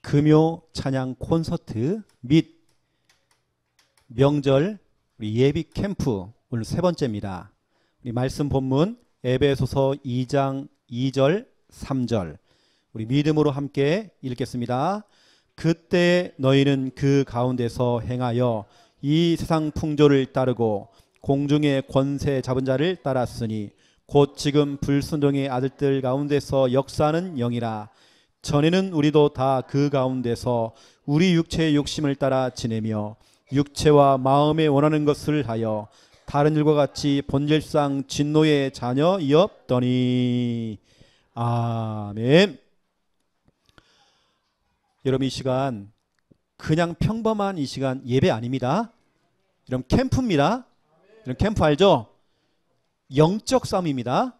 금요 찬양 콘서트 및 명절 우리 예비 캠프 오늘 세 번째입니다. 우리 말씀 본문 에베소서 2장 2절 3절 우리 믿음으로 함께 읽겠습니다. 그때 너희는 그 가운데서 행하여 이 세상 풍조를 따르고 공중의 권세 잡은 자를 따랐으니 곧 지금 불순종의 아들들 가운데서 역사하는 영이라. 전에는 우리도 다 그 가운데서 우리 육체의 욕심을 따라 지내며 육체와 마음에 원하는 것을 하여 다른 일과 같이 본질상 진노의 자녀이었더니. 아멘. 여러분, 이 시간 그냥 평범한 이 시간 예배 아닙니다. 여러분, 캠프입니다. 여러분, 캠프 알죠? 영적 싸움입니다.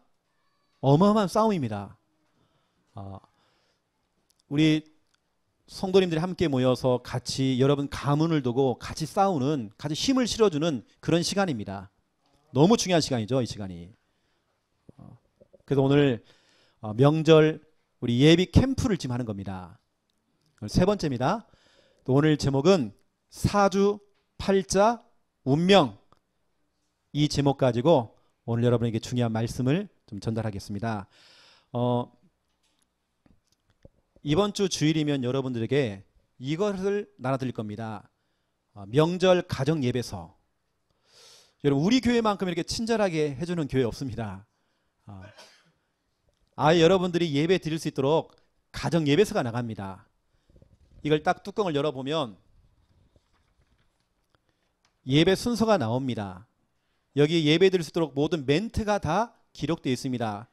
어마어마한 싸움입니다. 우리 성도님들이 함께 모여서 같이 여러분 가문을 두고 같이 싸우는, 같이 힘을 실어주는 그런 시간입니다. 너무 중요한 시간이죠, 이 시간이. 그래서 오늘 명절 우리 예비 캠프를 지금 하는 겁니다. 세 번째입니다. 또 오늘 제목은 사주 팔자 운명, 이 제목 가지고 오늘 여러분에게 중요한 말씀을 좀 전달하겠습니다. 이번 주 주일이면 여러분들에게 이것을 나눠드릴 겁니다. 명절 가정 예배서. 여러분, 우리 교회만큼 이렇게 친절하게 해주는 교회 없습니다. 아예 여러분들이 예배 드릴 수 있도록 가정 예배서가 나갑니다. 이걸 딱 뚜껑을 열어보면 예배 순서가 나옵니다. 여기 예배 드릴 수 있도록 모든 멘트가 다 기록되어 있습니다.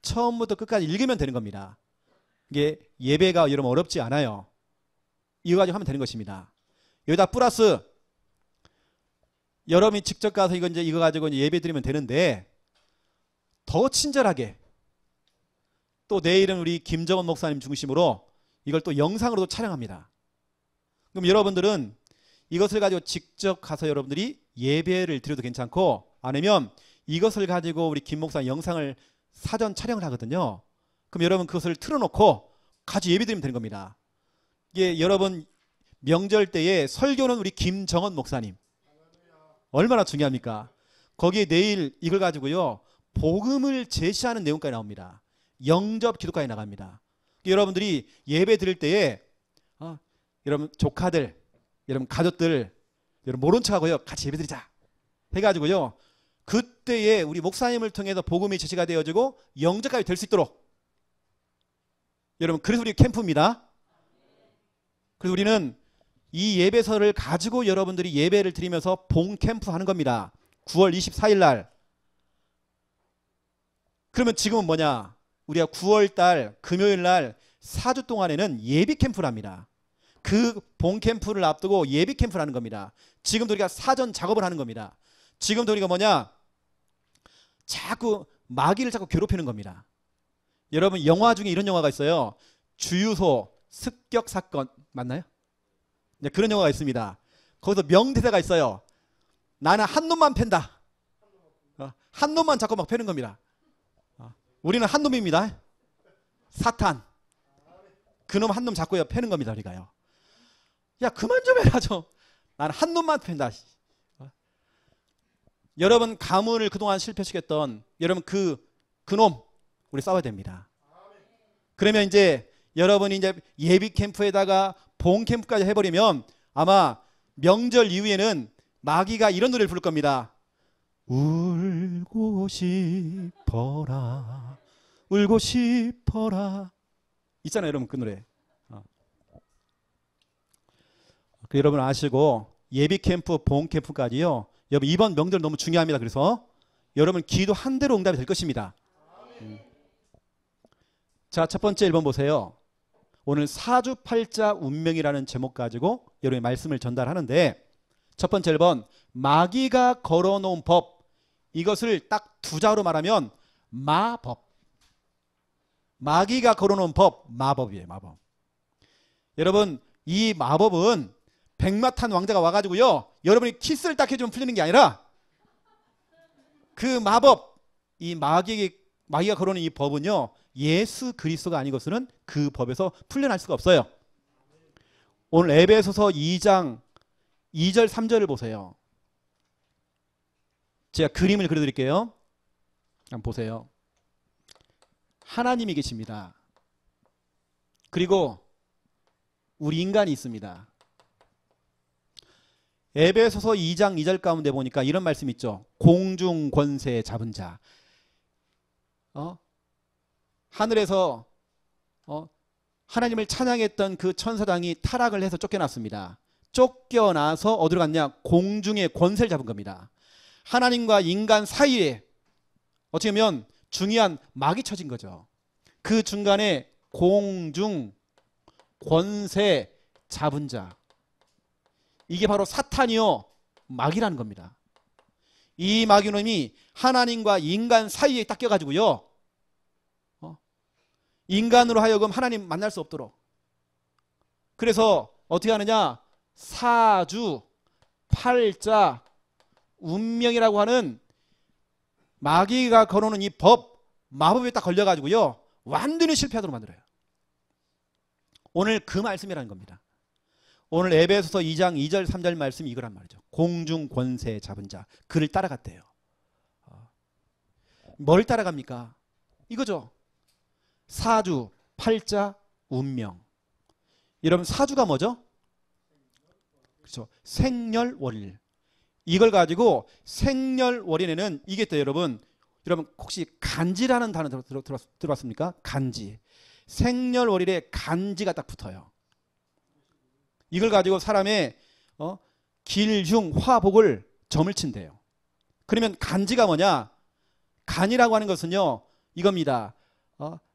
처음부터 끝까지 읽으면 되는 겁니다. 이게 예배가 여러분 어렵지 않아요. 이거 가지고 하면 되는 것입니다. 여기다 플러스 여러분이 직접 가서 이거 가지고 예배 드리면 되는데, 더 친절하게 또 내일은 우리 김정원 목사님 중심으로 이걸 또 영상으로도 촬영합니다. 그럼 여러분들은 이것을 가지고 직접 가서 여러분들이 예배를 드려도 괜찮고, 아니면 이것을 가지고 우리 김 목사 영상을 사전 촬영을 하거든요. 그럼 여러분 그것을 틀어놓고 같이 예배 드리면 되는 겁니다. 이게 여러분 명절 때에 설교는 우리 김정원 목사님 얼마나 중요합니까? 거기에 내일 이걸 가지고요 복음을 제시하는 내용까지 나옵니다. 영접 기도까지 나갑니다. 여러분들이 예배 드릴 때에 여러분 조카들, 여러분 가족들, 여러분 모른 척하고요 같이 예배 드리자 해가지고요 그때에 우리 목사님을 통해서 복음이 제시가 되어지고 영접까지 될 수 있도록. 여러분, 그래서 우리 캠프입니다. 그래서 우리는 이 예배서를 가지고 여러분들이 예배를 드리면서 본 캠프 하는 겁니다. 9월 24일 날. 그러면 지금은 뭐냐? 우리가 9월 달 금요일 날 4주 동안에는 예비 캠프를 합니다. 그 본 캠프를 앞두고 예비 캠프를 하는 겁니다. 지금도 우리가 사전 작업을 하는 겁니다. 지금도 우리가 뭐냐? 자꾸 마귀를 자꾸 괴롭히는 겁니다. 여러분, 영화 중에 이런 영화가 있어요. 주유소 습격 사건 맞나요? 네, 그런 영화가 있습니다. 거기서 명대사가 있어요. 나는 한 놈만 팬다. 한 놈만 자꾸 막 패는 겁니다. 우리는 한 놈입니다. 사탄. 그놈 한 놈 자꾸 패는 겁니다. 우리가요. 야, 그만 좀 해라 좀. 나는 한 놈만 팬다. 여러분 가문을 그동안 실패시켰던 여러분 그놈 우리 싸워야 됩니다. 그러면 이제 여러분이 이제 예비 캠프에다가 본 캠프까지 해버리면 아마 명절 이후에는 마귀가 이런 노래를 부를 겁니다. 울고 싶어라, 울고 싶어라. 있잖아요, 여러분 그 노래. 여러분 아시고 예비 캠프, 본 캠프까지요. 여러분 이번 명절 너무 중요합니다. 그래서 여러분 기도 한 대로 응답이 될 것입니다. 자, 첫 번째 1번 보세요. 오늘 사주팔자 운명이라는 제목 가지고 여러분의 말씀을 전달하는데, 첫 번째 1번 마귀가 걸어놓은 법, 이것을 딱 두 자로 말하면 마법. 마귀가 걸어놓은 법, 마법이에요. 마법. 여러분 이 마법은 백마탄 왕자가 와가지고요 여러분이 키스를 딱 해주면 풀리는 게 아니라, 그 마법, 이 마귀가 걸어놓은 이 법은요 예수 그리스도가 아니고서는 그 법에서 풀려날 수가 없어요. 오늘 에베소서 2장 2절 3절을 보세요. 제가 그림을 그려드릴게요. 한번 보세요. 하나님이 계십니다. 그리고 우리 인간이 있습니다. 에베소서 2장 2절 가운데 보니까 이런 말씀 있죠. 공중 권세 잡은 자. 하늘에서 하나님을 찬양했던 그 천사장이 타락을 해서 쫓겨났습니다. 쫓겨나서 어디로 갔냐? 공중의 권세를 잡은 겁니다. 하나님과 인간 사이에 어떻게 보면 중요한 막이 쳐진 거죠. 그 중간에 공중 권세 잡은 자. 이게 바로 사탄이요 막이라는 겁니다. 이 마귀놈이 하나님과 인간 사이에 딱 껴가지고요. 인간으로 하여금 하나님 만날 수 없도록. 그래서 어떻게 하느냐? 사주, 팔자, 운명이라고 하는 마귀가 걸어놓은 이 법, 마법에 딱 걸려가지고요. 완전히 실패하도록 만들어요. 오늘 그 말씀이라는 겁니다. 오늘 에베소서 2장 2절 3절 말씀이 이거란 말이죠. 공중 권세 잡은 자. 그를 따라갔대요. 뭘 따라갑니까? 이거죠. 사주, 팔자, 운명. 여러분 사주가 뭐죠? 그렇죠. 생렬월일. 이걸 가지고 생렬월일에는 이게 또 여러분 혹시 간지라는 단어 들어봤습니까? 간지. 생렬월일에 간지가 딱 붙어요. 이걸 가지고 사람의 길, 흉, 화, 복을 점을 친대요. 그러면 간지가 뭐냐? 간이라고 하는 것은요 이겁니다.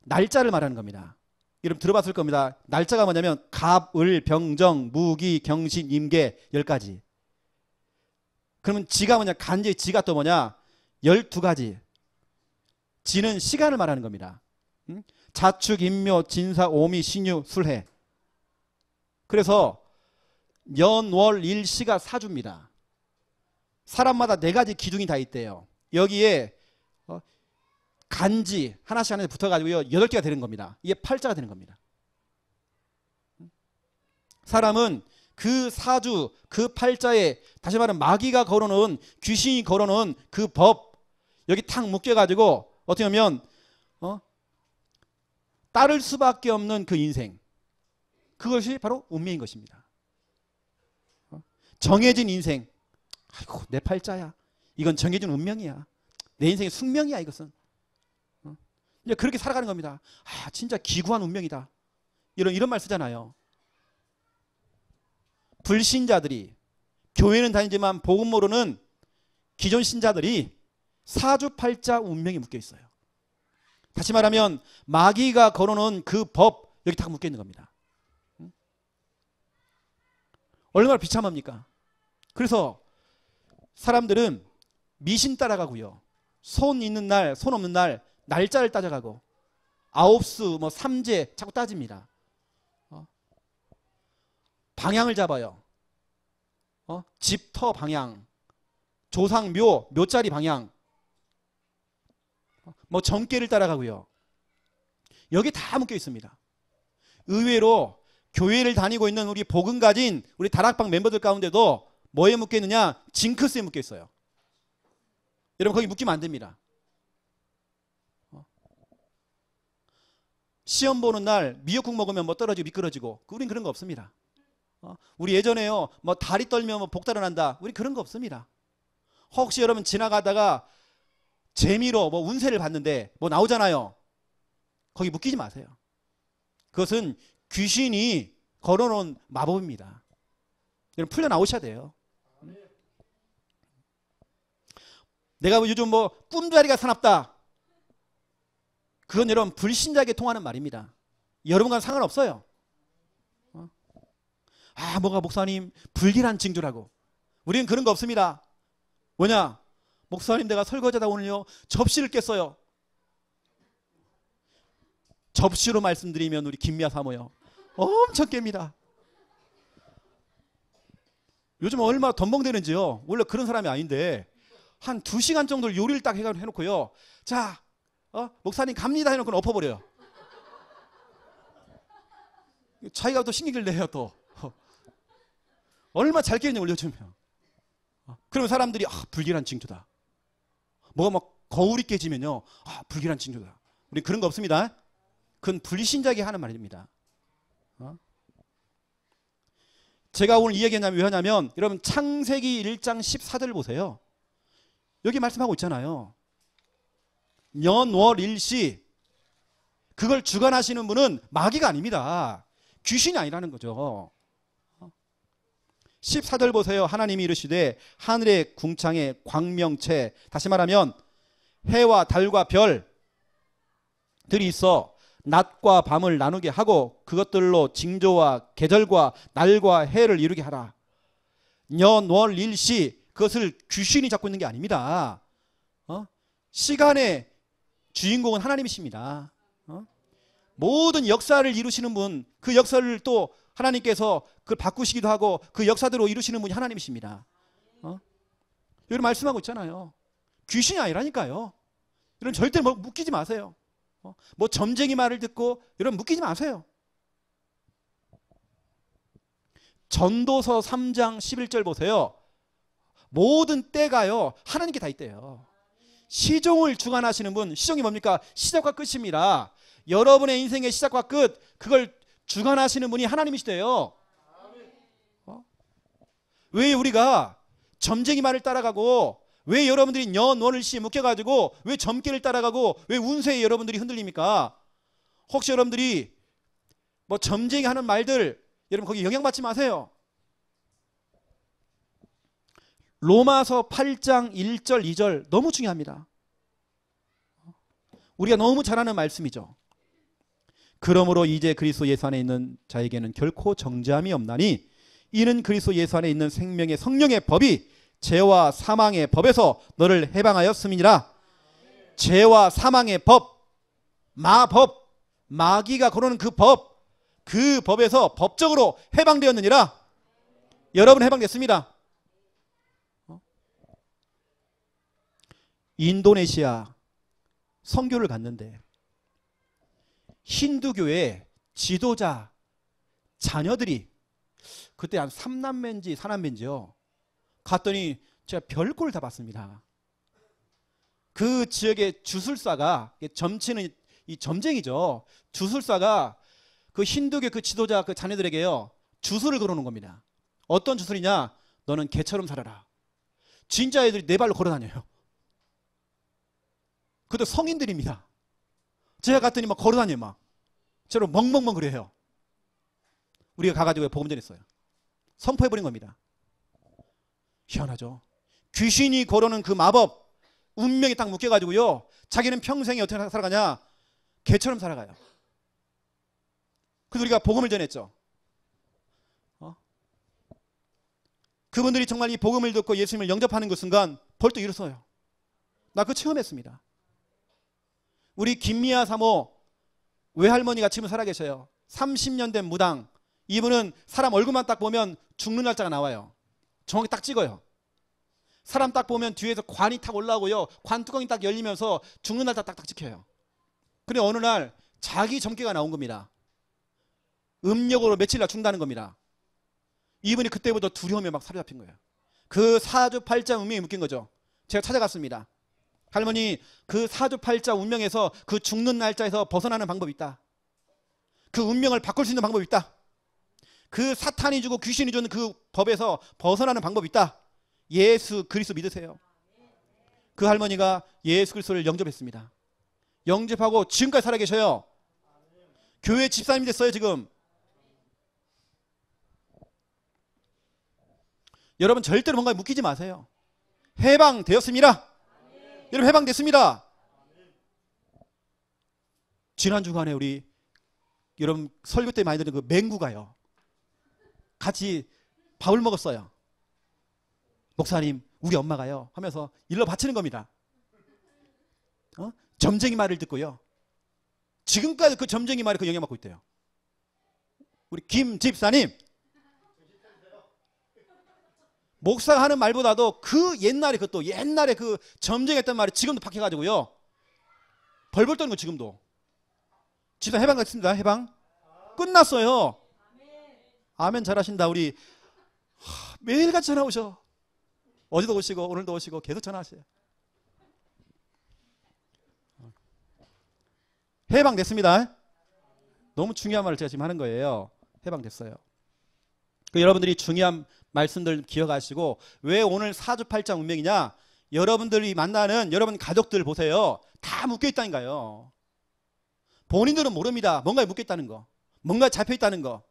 날짜를 말하는 겁니다. 여러분 들어봤을 겁니다. 날짜가 뭐냐면 갑, 을, 병정, 무기, 경신, 임계 10가지. 그러면 지가 뭐냐? 간지의 지가 또 뭐냐? 12가지. 지는 시간을 말하는 겁니다. 자축, 인묘, 진사, 오미, 신유, 술해. 그래서 년, 월, 일, 시가 사주입니다. 사람마다 4가지 기둥이 다 있대요. 여기에 간지 하나씩 하나씩 붙어가지고요 8개가 되는 겁니다. 이게 팔자가 되는 겁니다. 사람은 그 사주, 그 팔자에 다시 말하면 마귀가 걸어놓은, 귀신이 걸어놓은 그 법 여기 탁 묶여가지고 어떻게 보면 따를 수밖에 없는 그 인생, 그것이 바로 운명인 것입니다. 정해진 인생. 아이고 내 팔자야. 이건 정해진 운명이야. 내 인생의 숙명이야 이것은. 이제 그렇게 살아가는 겁니다. 아 진짜 기구한 운명이다. 이런 말 쓰잖아요. 불신자들이 교회는 다니지만 복음 모르는 기존 신자들이 사주팔자 운명이 묶여 있어요. 다시 말하면 마귀가 걸어놓은 그 법 여기 다 묶여 있는 겁니다. 얼마나 비참합니까? 그래서 사람들은 미신 따라가고요. 손 있는 날, 손 없는 날 날짜를 따져가고 아홉수, 삼재 자꾸 따집니다. 방향을 잡아요. 집터 방향, 조상묘, 묘자리 방향, 정계를 따라가고요. 여기 다 묶여 있습니다. 의외로 교회를 다니고 있는 우리 복음 가진 우리 다락방 멤버들 가운데도 뭐에 묶여 있느냐? 징크스에 묶여 있어요. 여러분 거기 묶이면 안 됩니다. 시험 보는 날 미역국 먹으면 떨어지고 미끄러지고 우린 그런 거 없습니다. 우리 예전에요 다리 떨면 복 달아난다. 우리 그런 거 없습니다. 혹시 여러분 지나가다가 재미로 운세를 봤는데 나오잖아요. 거기 묶이지 마세요. 그것은 귀신이 걸어놓은 마법입니다. 여러분 풀려 나오셔야 돼요. 내가 요즘 꿈자리가 사납다. 그건 여러분 불신자에게 통하는 말입니다. 여러분과는 상관없어요. 뭐가 목사님 불길한 징조라고. 우리는 그런 거 없습니다. 뭐냐? 목사님 내가 설거지하다 오늘요 접시를 깼어요. 접시로 말씀드리면 우리 김미아 사모요 엄청 깹니다. 요즘 얼마나 덤벙대는지요. 원래 그런 사람이 아닌데 한 2시간 정도를 요리를 딱 해놓고요. 자 목사님 갑니다 해놓고 엎어버려요. 자기가 또 신경을 내요 또. 얼마나 잘 깨는지 올려주면. 그러면 사람들이 불길한 징조다. 뭐가 막 거울이 깨지면요. 불길한 징조다. 우리 그런 거 없습니다. 그건 불신자에게 하는 말입니다. 제가 오늘 이 얘기하냐면 왜 하냐면 여러분 창세기 1장 14절을 보세요. 여기 말씀하고 있잖아요. 년, 월, 일시 그걸 주관하시는 분은 마귀가 아닙니다. 귀신이 아니라는 거죠. 14절 보세요. 하나님이 이르시되 하늘의 궁창에 광명체, 다시 말하면 해와 달과 별들이 있어 낮과 밤을 나누게 하고 그것들로 징조와 계절과 날과 해를 이루게 하라. 년, 월, 일시 그것을 귀신이 잡고 있는 게 아닙니다. 시간의 주인공은 하나님이십니다. 모든 역사를 이루시는 분, 그 역사를 또 하나님께서 그걸 바꾸시기도 하고 그 역사대로 이루시는 분이 하나님이십니다. 여러분 말씀하고 있잖아요. 귀신이 아니라니까요. 여러분 절대 뭐 묶이지 마세요. 뭐 점쟁이 말을 듣고 여러분 묶이지 마세요. 전도서 3장 11절 보세요. 모든 때가요 하나님께 다 있대요. 시종을 주관하시는 분, 시종이 뭡니까? 시작과 끝입니다. 여러분의 인생의 시작과 끝, 그걸 주관하시는 분이 하나님이시대요. 왜 우리가 점쟁이 말을 따라가고, 왜 여러분들이 년, 월, 일시에 묶여가지고 왜 점괘를 따라가고 왜 운세에 여러분들이 흔들립니까? 혹시 여러분들이 뭐 점쟁이 하는 말들 여러분 거기 영향받지 마세요. 로마서 8장 1절 2절 너무 중요합니다. 우리가 너무 잘 아는 말씀이죠. 그러므로 이제 그리스도 예수 안에 있는 자에게는 결코 정죄함이 없나니 이는 그리스도 예수 안에 있는 생명의 성령의 법이 죄와 사망의 법에서 너를 해방하였음이니라. 죄와 사망의 법, 마법, 마귀가 거르는 그 법, 그 법에서 법적으로 해방되었느니라. 여러분 해방됐습니다. 인도네시아 선교를 갔는데 힌두교의 지도자 자녀들이 그때 한 3남매인지 4남매인지요. 갔더니 제가 별꼴을 다 봤습니다. 그 지역의 주술사가, 점치는 이 점쟁이죠. 주술사가 그 힌두교 그 지도자 그 자녀들에게요 주술을 걸어놓은 겁니다. 어떤 주술이냐? 너는 개처럼 살아라. 진짜 애들이 네 발로 걸어다녀요. 그것도 성인들입니다. 제가 갔더니 막 걸어다녀요. 막 저로 멍멍멍 그래요. 우리가 가가지고 복음 전했어요. 선포해버린 겁니다. 희한하죠. 귀신이 걸어오는 그 마법, 운명이 딱 묶여가지고요 자기는 평생에 어떻게 살아가냐? 개처럼 살아가요. 그래서 우리가 복음을 전했죠. 그분들이 정말 이 복음을 듣고 예수님을 영접하는 그 순간 벌떡 일어서요. 나 그거 체험했습니다. 우리 김미아 사모 외할머니가 지금 살아계셔요. 30년 된 무당. 이분은 사람 얼굴만 딱 보면 죽는 날짜가 나와요. 정확히 딱 찍어요. 사람 딱 보면 뒤에서 관이 탁 올라오고요. 관 뚜껑이 딱 열리면서 죽는 날짜 딱딱 찍혀요. 근데 어느 날 자기 점괘가 나온 겁니다. 음력으로 며칠 날 죽는다는 겁니다. 이분이 그때부터 두려움에 막 사로잡힌 거예요. 그 사주팔자 운명이 묶인 거죠. 제가 찾아갔습니다. 할머니, 그 사주팔자 운명에서 그 죽는 날짜에서 벗어나는 방법이 있다. 그 운명을 바꿀 수 있는 방법이 있다. 그 사탄이 주고 귀신이 주는 그 법에서 벗어나는 방법이 있다. 예수 그리스도 믿으세요. 그 할머니가 예수 그리스도를 영접했습니다. 영접하고 지금까지 살아계셔요. 교회 집사님이 됐어요. 지금 여러분 절대로 뭔가에 묶이지 마세요. 해방되었습니다. 여러분 해방됐습니다. 지난 주간에 우리 여러분 설교 때 많이 들은 그 맹구가요 같이 밥을 먹었어요. 목사님 우리 엄마가요 하면서 일러 바치는 겁니다. 점쟁이 말을 듣고요 지금까지 그 점쟁이 말에 그 영향받고 있대요. 우리 김 집사님 목사가 하는 말보다도 그 옛날에 그것도 옛날에 그 점쟁이했던 말이 지금도 박혀가지고요 벌벌 떠는 거 지금도. 집사 해방 같습니다. 해방 끝났어요. 아멘 잘하신다. 우리 매일같이 전화 오셔. 어제도 오시고 오늘도 오시고 계속 전화하세요. 해방됐습니다. 너무 중요한 말을 제가 지금 하는 거예요. 해방됐어요. 여러분들이 중요한 말씀들 기억하시고, 왜 오늘 사주팔자 운명이냐? 여러분들이 만나는 여러분 가족들 보세요. 다 묶여있다니까요. 본인들은 모릅니다. 뭔가에 묶여있다는 거, 뭔가에 잡혀있다는 거,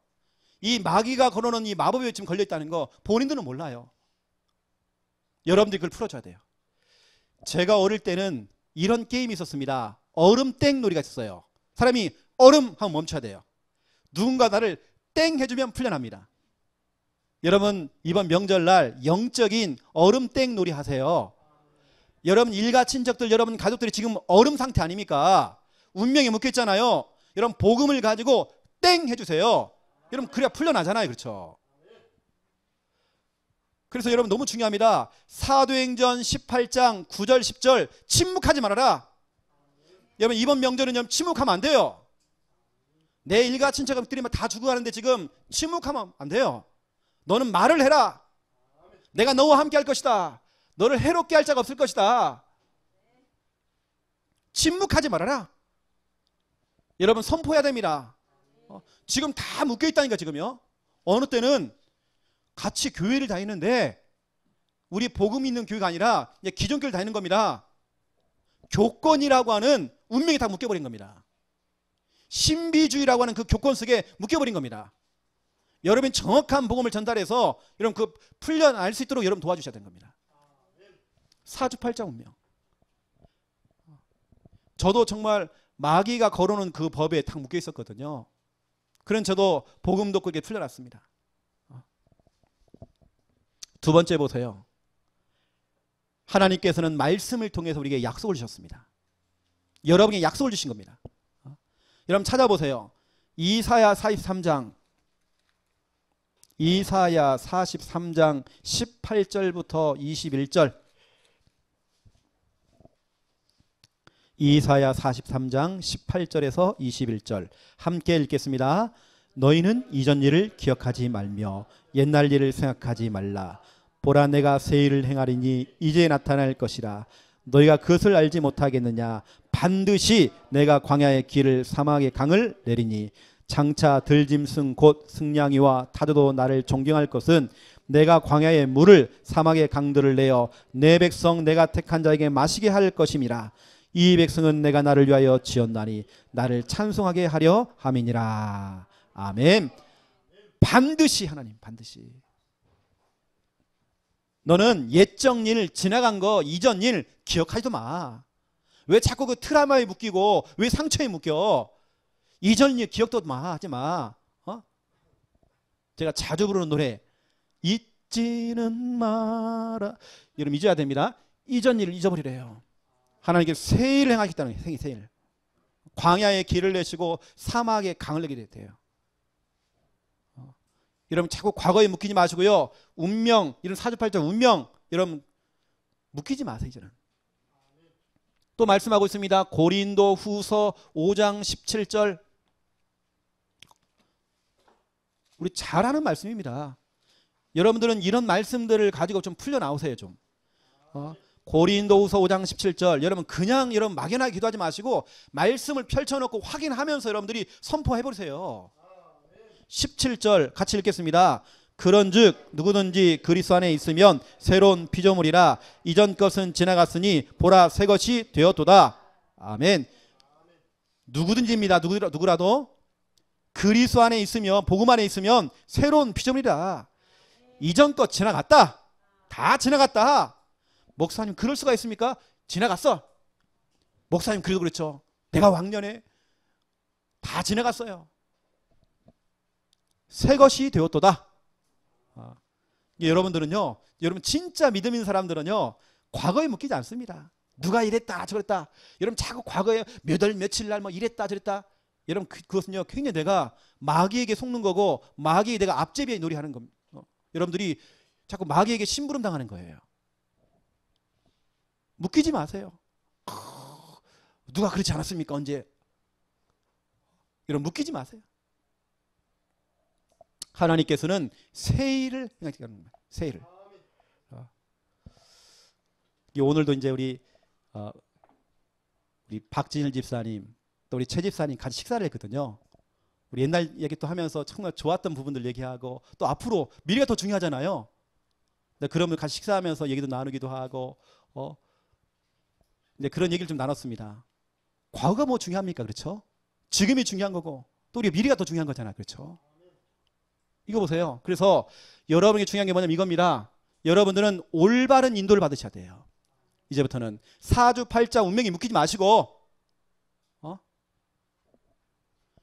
이 마귀가 걸어놓은 이 마법에 지금 걸려있다는 거 본인들은 몰라요. 여러분들이 그걸 풀어줘야 돼요. 제가 어릴 때는 이런 게임이 있었습니다. 얼음땡 놀이가 있었어요. 사람이 얼음 하면 멈춰야 돼요. 누군가 나를 땡 해주면 풀려납니다. 여러분 이번 명절날 영적인 얼음땡 놀이 하세요. 여러분 일가 친척들, 여러분 가족들이 지금 얼음 상태 아닙니까? 운명에 묶여있잖아요. 여러분 복음을 가지고 땡 해주세요. 여러분 그래야 풀려나잖아요. 그렇죠? 그래서 여러분 너무 중요합니다. 사도행전 18장 9절 10절 침묵하지 말아라. 여러분 이번 명절은 침묵하면 안 돼요. 내 일가 친척들이 다 죽어가는데 지금 침묵하면 안 돼요. 너는 말을 해라. 내가 너와 함께 할 것이다. 너를 해롭게 할 자가 없을 것이다. 침묵하지 말아라. 여러분 선포해야 됩니다. 지금 다 묶여있다니까. 지금요. 어느 때는 같이 교회를 다니는데 우리 복음 있는 교회가 아니라 기존 교회를 다니는 겁니다. 교권이라고 하는 운명이 다 묶여버린 겁니다. 신비주의라고 하는 그 교권 속에 묶여버린 겁니다. 여러분 정확한 복음을 전달해서 여러분 그 풀려날 수 있도록 여러분 도와주셔야 되는 겁니다. 사주팔자 운명. 저도 정말 마귀가 걸어놓은 그 법에 딱 묶여 있었거든요. 그런 저도 복음 듣고 이렇게 풀려났습니다. 두 번째 보세요. 하나님께서는 말씀을 통해서 우리에게 약속을 주셨습니다. 여러분에게 약속을 주신 겁니다. 여러분 찾아보세요. 이사야 43장 18절부터 21절. 이사야 43장 18절에서 21절 함께 읽겠습니다. 너희는 이전 일을 기억하지 말며 옛날 일을 생각하지 말라. 보라 내가 새 일을 행하리니 이제 나타날 것이라. 너희가 그것을 알지 못하겠느냐. 반드시 내가 광야의 길을 사막의 강을 내리니 장차 들짐승 곧 승냥이와 타조도 나를 존경할 것은 내가 광야의 물을 사막의 강들을 내어 내 백성 내가 택한 자에게 마시게 할 것임이라. 이 백성은 내가 나를 위하여 지었나니 나를 찬송하게 하려 함이니라. 아멘. 반드시 하나님, 반드시. 너는 옛적 일, 지나간 거, 이전 일 기억하지도 마. 왜 자꾸 그 트라우마에 묶이고 왜 상처에 묶여? 이전 일 기억도 하지 마. 제가 자주 부르는 노래 잊지는 마라. 여러분 잊어야 됩니다. 이전 일을 잊어버리래요. 하나님께 새 일을 행하겠다는 거예요. 새 일. 광야의 길을 내시고 사막의 강을 내게 돼요. 여러분 자꾸 과거에 묶이지 마시고요. 운명, 이런 사주팔자 운명 여러분 묶이지 마세요. 이제는. 또 말씀하고 있습니다. 고린도 후서 5장 17절. 우리 잘 아는 말씀입니다. 여러분들은 이런 말씀들을 가지고 좀 풀려 나오세요. 좀. 고린도후서 5장 17절. 여러분 그냥 여러분 막연하게 기도하지 마시고 말씀을 펼쳐놓고 확인하면서 여러분들이 선포해버리세요. 17절 같이 읽겠습니다. 그런즉 누구든지 그리스도 안에 있으면 새로운 피조물이라. 이전 것은 지나갔으니 보라 새 것이 되었도다. 아멘. 누구든지입니다. 누구라도 그리스도 안에 있으면, 복음 안에 있으면 새로운 피조물이라. 이전 것 지나갔다. 다 지나갔다. 목사님 그럴 수가 있습니까? 지나갔어. 목사님 그래도 그렇죠. 내가 왕년에 다 지나갔어요. 새 것이 되었도다. 여러분들은요, 여러분 진짜 믿음 있는 사람들은요 과거에 묶이지 않습니다. 누가 이랬다 저랬다. 여러분 자꾸 과거에 몇 월 며칠 날 뭐 이랬다 저랬다. 여러분 그것은요 굉장히 내가 마귀에게 속는 거고 마귀에 내가 앞제비에 놀이하는 겁니다. 여러분들이 자꾸 마귀에게 심부름 당하는 거예요. 묶이지 마세요. 누가 그렇지 않았습니까? 언제? 여러분 묶이지 마세요. 하나님께서는 새 일을 행하시는 겁니다. 새 일을. 오늘도 이제 우리 박진일 집사님 또 우리 최 집사님 같이 식사를 했거든요. 우리 옛날 얘기 또 하면서 정말 좋았던 부분들 얘기하고 또 앞으로 미래가 더 중요하잖아요. 그러면 같이 식사하면서 얘기도 나누기도 하고 이제 그런 얘기를 좀 나눴습니다. 과거가 뭐 중요합니까? 그렇죠? 지금이 중요한 거고 또 우리 미래가 더 중요한 거잖아요. 그렇죠? 이거 보세요. 그래서 여러분에게 중요한 게 뭐냐면 이겁니다. 여러분들은 올바른 인도를 받으셔야 돼요. 이제부터는 사주팔자 운명이 묶이지 마시고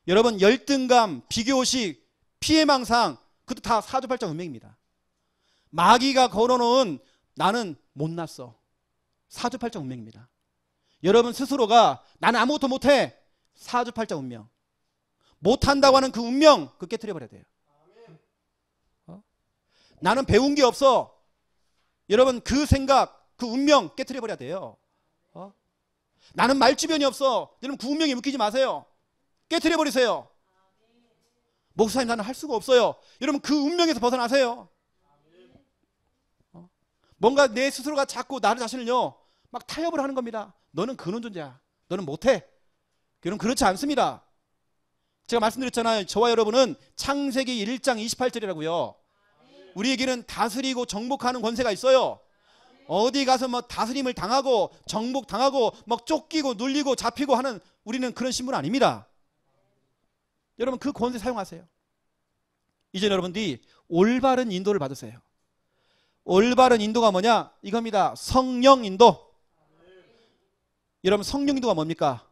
여러분 열등감, 비교식, 피해망상 그것도 다 사주팔자 운명입니다. 마귀가 걸어놓은 나는 못났어. 사주팔자 운명입니다. 여러분 스스로가 나는 아무것도 못해. 사주팔자 운명. 못한다고 하는 그 운명 그거 깨트려버려야 돼요. 나는 배운 게 없어. 여러분 그 생각 그 운명 깨트려버려야 돼요. 나는 말주변이 없어. 여러분 그 운명에 묶이지 마세요. 깨트려버리세요. 목사님 나는 할 수가 없어요. 여러분 그 운명에서 벗어나세요. 뭔가 내 스스로가 자꾸 나를 자신을요 막 타협을 하는 겁니다. 너는 그런 존재야. 너는 못해. 여러분 그렇지 않습니다. 제가 말씀드렸잖아요. 저와 여러분은 창세기 1장 28절이라고요. 우리에게는 다스리고 정복하는 권세가 있어요. 어디 가서 뭐 다스림을 당하고 정복당하고 막 쫓기고 눌리고 잡히고 하는 우리는 그런 신분 아닙니다. 여러분 그 권세 사용하세요. 이제 여러분들이 올바른 인도를 받으세요. 올바른 인도가 뭐냐? 이겁니다. 성령 인도. 여러분 성령 인도가 뭡니까?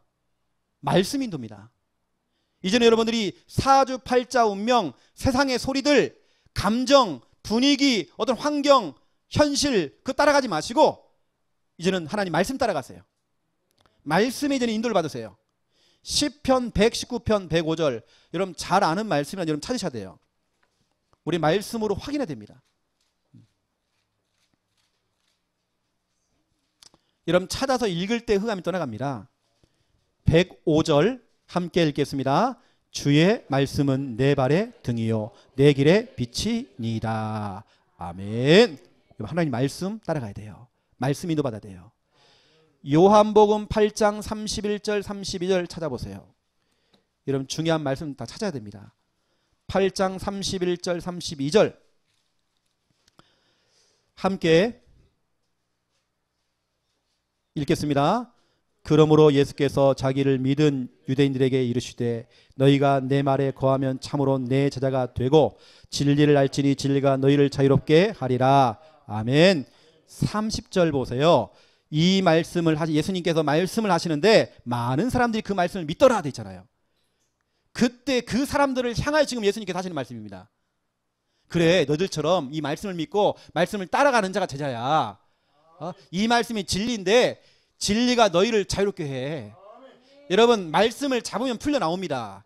말씀 인도입니다. 이제는 여러분들이 사주팔자 운명, 세상의 소리들, 감정, 분위기, 어떤 환경, 현실 그거 따라가지 마시고 이제는 하나님 말씀 따라가세요. 말씀에 이제는 인도를 받으세요. 시편 119편 105절 여러분 잘 아는 말씀이라 여러분 찾으셔야 돼요. 우리 말씀으로 확인해야 됩니다. 여러분 찾아서 읽을 때 흑암이 떠나갑니다. 105절 함께 읽겠습니다. 주의 말씀은 내 발의 등이요 내 길의 빛이니이다. 아멘. 하나님 말씀 따라가야 돼요. 말씀 인도받아야 돼요. 요한복음 8장 31절 32절 찾아보세요. 여러분 중요한 말씀 다 찾아야 됩니다. 8장 31절 32절 함께 읽겠습니다. 그러므로 예수께서 자기를 믿은 유대인들에게 이르시되 너희가 내 말에 거하면 참으로 내 제자가 되고 진리를 알지니 진리가 너희를 자유롭게 하리라. 아멘. 30절 보세요. 이 말씀을 예수님께서 말씀을 하시는데 많은 사람들이 그 말씀을 믿더라 돼 있잖아요. 그때 그 사람들을 향하여 지금 예수님께서 하시는 말씀입니다. 그래 너희들처럼 이 말씀을 믿고 말씀을 따라가는 자가 제자야. 이 말씀이 진리인데 진리가 너희를 자유롭게 해. 여러분 말씀을 잡으면 풀려 나옵니다.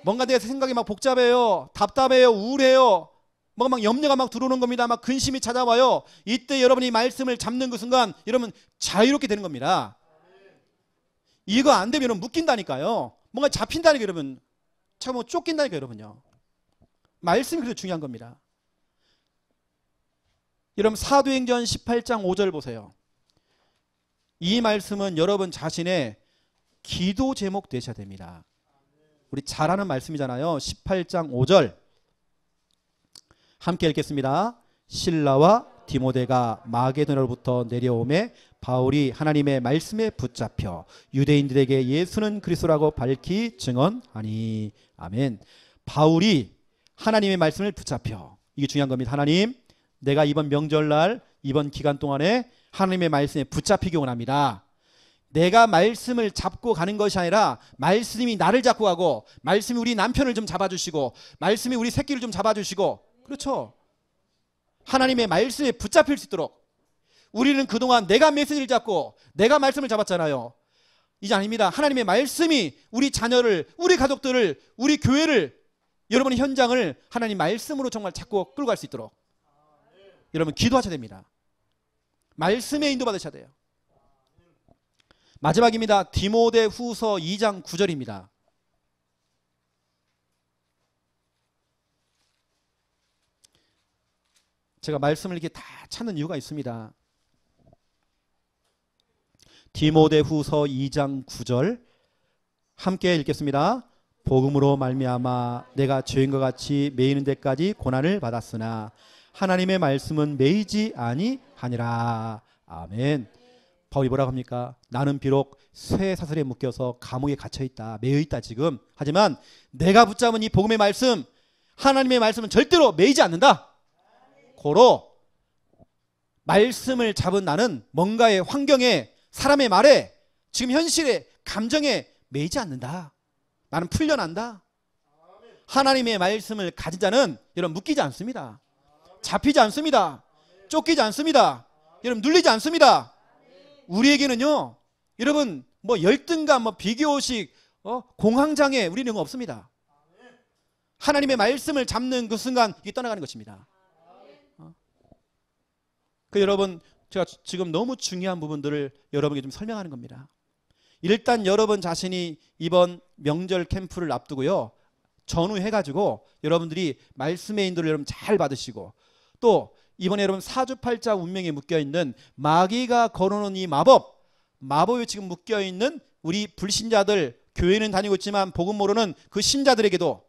뭔가 내 생각이 막 복잡해요. 답답해요. 우울해요. 뭔가 막 염려가 막 들어오는 겁니다. 막 근심이 찾아와요. 이때 여러분이 말씀을 잡는 그 순간 여러분 자유롭게 되는 겁니다. 이거 안 되면 여러분 묶인다니까요. 뭔가 잡힌다니까 여러분. 참 뭐 쫓긴다니까 여러분요. 말씀이 그래서 중요한 겁니다. 여러분 사도행전 18장 5절 보세요. 이 말씀은 여러분 자신의 기도 제목 되셔야 됩니다. 우리 잘 아는 말씀이잖아요. 18장 5절 함께 읽겠습니다. 실라와 디모데가 마게도냐로부터 내려오매 바울이 하나님의 말씀에 붙잡혀 유대인들에게 예수는 그리스도라고 밝히 증언하니. 아멘. 바울이 하나님의 말씀을 붙잡혀 이게 중요한 겁니다. 하나님 내가 이번 명절날 이번 기간 동안에 하나님의 말씀에 붙잡히기 원합니다. 내가 말씀을 잡고 가는 것이 아니라 말씀이 나를 잡고 가고 말씀이 우리 남편을 좀 잡아주시고 말씀이 우리 새끼를 좀 잡아주시고 그렇죠. 하나님의 말씀에 붙잡힐 수 있도록 우리는 그동안 내가 메시지를 잡고 내가 말씀을 잡았잖아요. 이제 아닙니다. 하나님의 말씀이 우리 자녀를 우리 가족들을 우리 교회를 여러분의 현장을 하나님 말씀으로 정말 잡고 끌고 갈 수 있도록 여러분 기도하셔야 됩니다. 말씀에 인도받으셔야 돼요. 마지막입니다. 디모데 후서 2장 9절입니다. 제가 말씀을 이렇게 다 찾는 이유가 있습니다. 디모데후서 2장 9절 함께 읽겠습니다. 복음으로 말미암아 내가 죄인과 같이 매이는 데까지 고난을 받았으나 하나님의 말씀은 매이지 아니하니라. 아멘. 바울이 뭐라고 합니까? 나는 비록 쇠사슬에 묶여서 감옥에 갇혀있다, 매여있다 지금. 하지만 내가 붙잡은 이 복음의 말씀, 하나님의 말씀은 절대로 매이지 않는다. 고로 말씀을 잡은 나는 뭔가의 환경에, 사람의 말에, 지금 현실에, 감정에 매이지 않는다. 나는 풀려난다. 하나님의 말씀을 가진 자는 여러분 묶이지 않습니다. 잡히지 않습니다. 쫓기지 않습니다. 여러분 눌리지 않습니다. 우리에게는요, 여러분 뭐 열등감, 뭐 비교식, 공황장애, 우리는 거 없습니다. 하나님의 말씀을 잡는 그 순간 이게 떠나가는 것입니다. 그 여러분, 제가 지금 너무 중요한 부분들을 여러분에게 좀 설명하는 겁니다. 일단 여러분 자신이 이번 명절 캠프를 앞두고요, 전후해가지고 여러분들이 말씀의 인도를 여러분 잘 받으시고, 또 이번에 여러분 사주팔자 운명에 묶여있는 마귀가 걸어놓은 이 마법에 지금 묶여있는 우리 불신자들, 교회는 다니고 있지만 복음 모르는 그 신자들에게도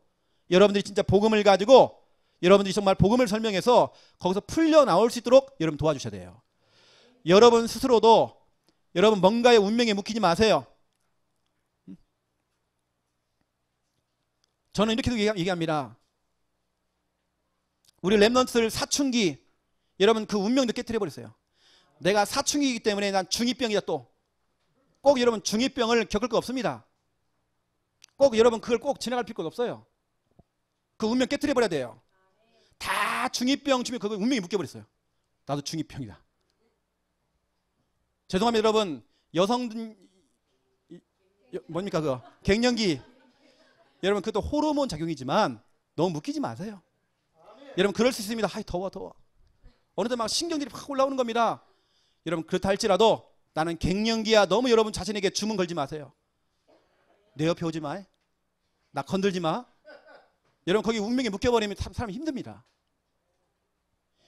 여러분들이 진짜 복음을 가지고 여러분들이 정말 복음을 설명해서 거기서 풀려 나올 수 있도록 여러분 도와주셔야 돼요. 여러분 스스로도 여러분 뭔가의 운명에 묶이지 마세요. 저는 이렇게도 얘기합니다. 우리 렘넌트들 사춘기, 여러분 그 운명도 깨트려버렸어요. 내가 사춘기이기 때문에 난 중2병이다 또. 꼭 여러분 중2병을 겪을 거 없습니다. 꼭 여러분 그걸 꼭 지나갈 필요가 없어요. 그 운명 깨트려버려야 돼요. 다 중2병 주면 그거 운명이 묶여버렸어요. 나도 중2병이다. 죄송합니다 여러분. 여성들 뭡니까 그거 갱년기, 여러분 그것도 호르몬 작용이지만 너무 묶이지 마세요. 여러분 그럴 수 있습니다. 아이 더워 어느새 막 신경들이 확 올라오는 겁니다. 여러분 그렇다 할지라도 나는 갱년기야, 너무 여러분 자신에게 주문 걸지 마세요. 내 옆에 오지 마, 나 건들지 마. 여러분 거기 운명에 묶여버리면 사람이 힘듭니다.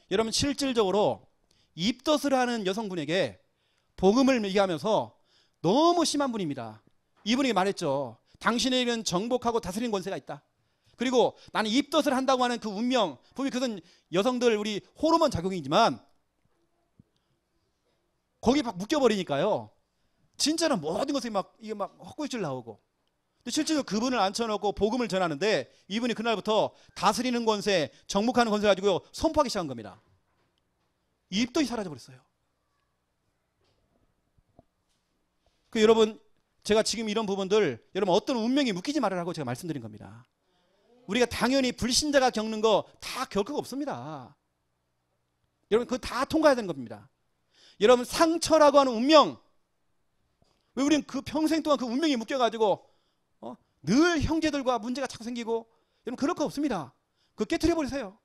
여러분 실질적으로 입덧을 하는 여성분에게 복음을 얘기하면서 너무 심한 분입니다. 이분이 말했죠. 당신에게는 정복하고 다스리는 권세가 있다. 그리고 나는 입덧을 한다고 하는 그 운명, 분명히 그것은 여성들 우리 호르몬 작용이지만 거기에 막 묶여버리니까요, 진짜는 모든 것이 막 이게 막 헛구실 나오고, 근데 실제로 그분을 앉혀놓고 복음을 전하는데 이분이 그날부터 다스리는 권세, 정복하는 권세 가지고 선포하기 시작한 겁니다. 입덧이 사라져버렸어요. 그 여러분 제가 지금 이런 부분들 여러분 어떤 운명이 묶이지 말으라고 제가 말씀드린 겁니다. 우리가 당연히 불신자가 겪는 거 다 겪을 거 없습니다. 여러분 그거 다 통과해야 되는 겁니다. 여러분 상처라고 하는 운명, 왜 우리는 그 평생 동안 그 운명이 묶여가지고 늘 형제들과 문제가 자꾸 생기고, 여러분 그럴 거 없습니다. 그거 깨트려 버리세요.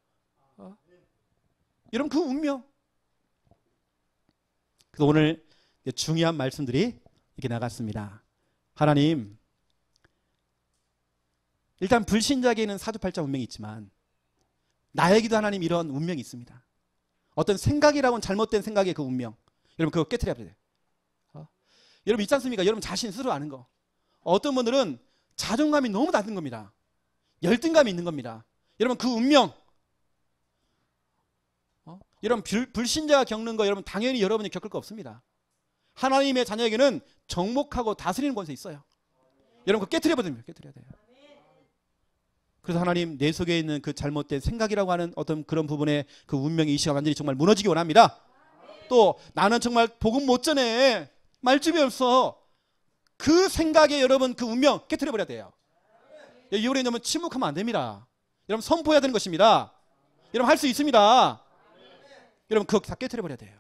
여러분 그 운명. 그래서 오늘 중요한 말씀들이 이렇게 나갔습니다. 하나님, 일단 불신자에게는 사주팔자 운명이 있지만 나에게도 하나님 이런 운명이 있습니다. 어떤 생각이라고는 잘못된 생각의 그 운명, 여러분 그거 깨트려야 돼요. 여러분 있지 않습니까? 여러분 자신 스스로 아는 거. 어떤 분들은 자존감이 너무 낮은 겁니다. 열등감이 있는 겁니다. 여러분 그 운명, 여러분 불신자가 겪는 거 여러분 당연히 여러분이 겪을 거 없습니다. 하나님의 자녀에게는 정복하고 다스리는 권세 있어요. 여러분 그거 깨트려야 돼요. 깨트려야 돼요. 그래서 하나님 내 속에 있는 그 잘못된 생각이라고 하는 어떤 그런 부분에 그 운명이 이 시간 완전히 정말 무너지기 원합니다. 또 나는 정말 복음 못 전해, 말집이 없어, 그 생각에 여러분 그 운명 깨트려 버려야 돼요. 이번에 너무 침묵하면 안 됩니다. 여러분 선포해야 되는 것입니다. 여러분 할 수 있습니다. 여러분 그거 다 깨트려 버려야 돼요.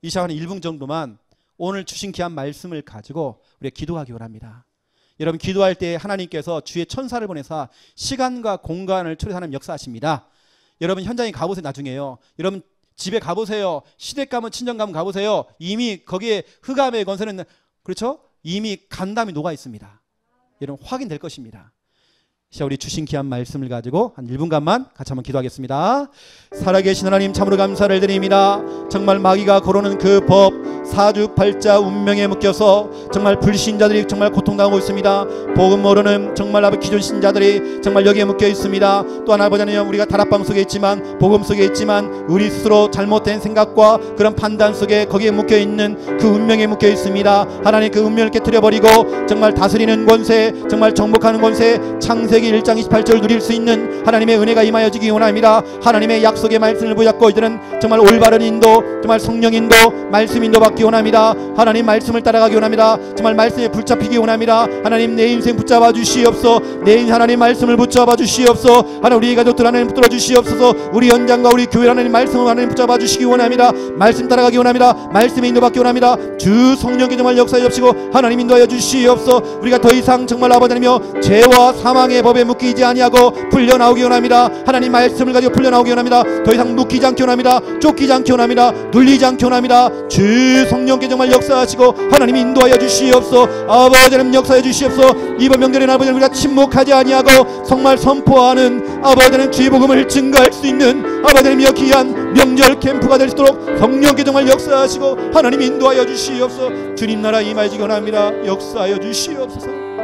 이 시간 1분 정도만 오늘 주신 귀한 말씀을 가지고 우리가 기도하기 원합니다. 여러분 기도할 때 하나님께서 주의 천사를 보내사 시간과 공간을 초래하는 역사하십니다. 여러분 현장에 가보세요. 나중에요. 여러분 집에 가보세요. 시댁 가면 친정 가면 가보세요. 이미 거기에 흑암의 권세는 그렇죠? 이미 간담이 녹아 있습니다. 여러분 확인될 것입니다. 시작 우리 주신 귀한 말씀을 가지고 한 1분간만 같이 한번 기도하겠습니다. 살아계신 하나님 참으로 감사를 드립니다. 정말 마귀가 걸어오는 그 법 사주팔자 운명에 묶여서 정말 불신자들이 정말 고통당하고 있습니다. 복음 모르는 정말 아버지 기존 신자들이 정말 여기에 묶여 있습니다. 또한 아버지 하나님 우리가 다락방 속에 있지만 복음 속에 있지만 우리 스스로 잘못된 생각과 그런 판단 속에 거기에 묶여 있는 그 운명에 묶여 있습니다. 하나님 그 운명을 깨트려버리고 정말 다스리는 권세 정말 정복하는 권세 창세기 1장 28절 누릴 수 있는 하나님의 은혜가 임하여지기 원합니다. 하나님의 약속의 말씀을 붙잡고 이들은 정말 올바른 인도 정말 성령 인도 말씀 인도 받기 원합니다. 하나님 말씀을 따라가기 원합니다. 정말 말씀에 붙잡히기 원합니다. 하나님 내 인생 붙잡아 주시옵소서. 내 인생 하나님 말씀을 붙잡아 주시옵소서. 하나님 우리 가족들 하나님 붙들어 주시옵소서. 우리 연장과 우리 교회 하나님 말씀을 하나님 붙잡아 주시기 원합니다. 말씀 따라가기 원합니다. 말씀에 인도받기 원합니다. 주 성령께 정말 역사해 주시고 하나님 인도하여 주시옵소서. 우리가 더 이상 정말 아버지며 죄와 사망의 법에 묶이지 아니하고 풀려나오기 원합니다. 하나님 말씀을 가지고 풀려나오기 원합니다. 더 이상 묶이지 않기 원합니다. 쫓기지 않기 원합니다. 눌리지 않기 원합니다. 주 성령께 정말 역사하시고 하나님 인도하여 주시옵소서. 아버지 하나님 역사해 주시옵소서. 이번 명절에 아버지 우리가 침묵하지 아니하고 정말 선포하는 아버지 하나님 주의 복음을 증거할 수 있는 아버지 하나님 귀한 명절 캠프가 될 수 있도록 성령께 정말 역사하시고 하나님 인도하여 주시옵소서. 주님 나라 임하시기 원합니다. 역사하여 주시옵소서.